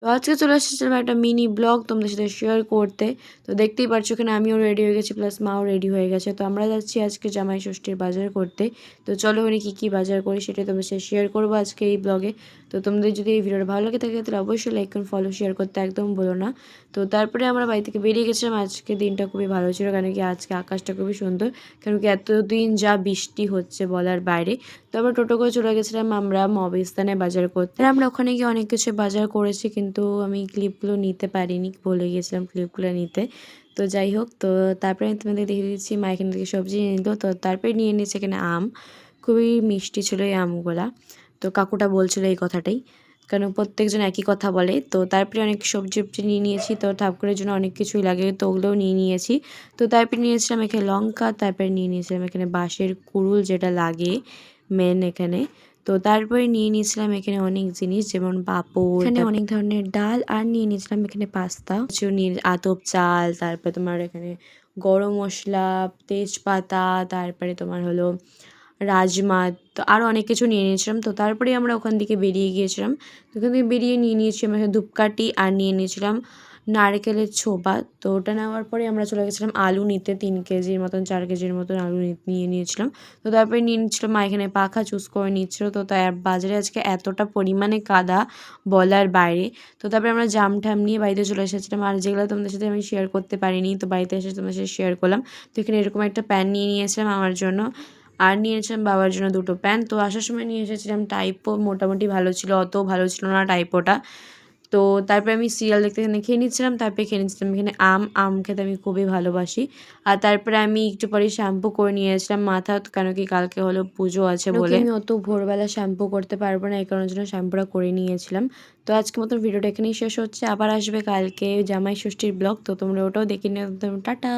তো আজকে চলে এসেছিলাম একটা মিনি ব্লগ তোমাদের সাথে শেয়ার করতে। তো দেখতেই পাচ্ছ এখানে আমিও রেডি হয়ে গেছি, প্লাস মাও রেডি হয়ে গেছে। তো আমরা যাচ্ছি আজকে জামাই ষষ্ঠীর বাজার করতে। তো চলো ওখানে কী বাজার করি সেটাই তোমাদের সাথে শেয়ার করবো আজকে এই ব্লগে। তো তোমাদের যদি এই ভিডিওটা ভালো লাগে থাকে তাহলে অবশ্যই লাইক করুন, ফলো শেয়ার করতে একদম বলো না। তো তারপরে আমরা বাড়ি থেকে বেরিয়ে গেছিলাম। আজকে দিনটা খুবই ভালো ছিল, কেন কি আজকে আকাশটা খুবই সুন্দর, কেন কি এতদিন যা বৃষ্টি হচ্ছে বলার বাইরে। তো আমরা টোটো করে চলে গেছিলাম আমরা মহাবীরস্থানে বাজার করতে। আমরা ওখানে গিয়ে অনেক কিছু বাজার করেছি, কিন্তু আমি ক্লিপগুলো নিতে পারিনি, ভুলে গেছিলাম ক্লিপগুলো নিতে। তো যাই হোক, তো তারপরে আমি তোমাদের দেখিয়ে দিচ্ছি মা এখান থেকে সবজি নিয়ে নিল। তো তারপরে নিয়ে নিয়েছে এখানে আম, খুবই মিষ্টি ছিল এই আমগুলা। তো কাকুটা বলছিল এই কথাটাই, কারণ প্রত্যেকজন একই কথা বলে। তো তারপরে অনেক সবজি টবজি নিয়ে নিয়েছি। তো ঠাকুরের জন্য অনেক কিছুই লাগে, তো ওগুলোও নিয়ে নিয়েছি। তো তারপরে নিয়েছিলাম এখানে লঙ্কা, তারপরে নিয়ে নিয়েছিলাম এখানে বাঁশের কুড়ুল যেটা লাগে মেন এখানে। তো তারপরে নিয়ে নিয়েছিলাম এখানে অনেক জিনিস, যেমন পাঁপড়, এখানে অনেক ধরনের ডাল, আর নিয়ে নিয়েছিলাম এখানে পাস্তা, কিছু নিয়ে আতপ চাল, তারপরে তোমার এখানে গরম মশলা, তেজপাতা, তারপরে তোমার হলো রাজমা, তো আরও অনেক কিছু নিয়ে নিয়েছিলাম। তো তারপরে আমরা ওখান থেকে বেরিয়ে গিয়েছিলাম। তো ওখান থেকে বেরিয়ে নিয়ে নিয়েছি আমরা ধূপকাঠি, আর নিয়ে নিয়েছিলাম নারকেলের ছোবা। তো ওটা নেওয়ার পরে আমরা চলে গেছিলাম আলু নিতে, 3 কেজির মতন 4 কেজির মতন আলু নিয়ে নিয়েছিলাম। তো তারপরে নিয়ে নিচ্ছিলাম মা এখানে পাখা চুজ করে নিচ্ছিল। তো তাই বাজারে আজকে এতটা পরিমাণে কাদা বলার বাইরে। তো তারপরে আমরা জাম ঠাম নিয়ে বাড়িতে চলে এসেছিলাম, আর যেগুলো তোমাদের সাথে আমি শেয়ার করতে পারিনি, তো বাড়িতে এসে তোমাদের সাথে শেয়ার করলাম। তো এখানে এরকম একটা প্যান নিয়ে নিয়েছিলাম আমার জন্য, আর নিয়েছিলাম বাবার জন্য 2টো প্যান্ট। তো আসার সময় নিয়ে এসেছিলাম টাইপো, মোটামুটি ভালো ছিল, অত ভালো ছিল না টাইপোটা। তো তারপরে আমি সিরিয়াল দেখতে এখানে খেয়ে নিচ্ছিলাম, তারপরে খেয়ে নিচ্ছিলাম এখানে আম খেতে আমি খুবই ভালোবাসি। আর তারপরে আমি একটু পরে শ্যাম্পু করে নিয়েছিলাম মাথা, কেন কি কালকে হলো পুজো আছে বলে আমি অত ভোরবেলা শ্যাম্পু করতে পারবো না, এই কারণের জন্য শ্যাম্পুটা করে নিয়েছিলাম। তো আজকে মতন ভিডিওটা এখানেই শেষ হচ্ছে, আবার আসবে কালকে জামাই ষষ্ঠীর ব্লগ। তো তোমরা ওটাও দেখে নিও। টাটা।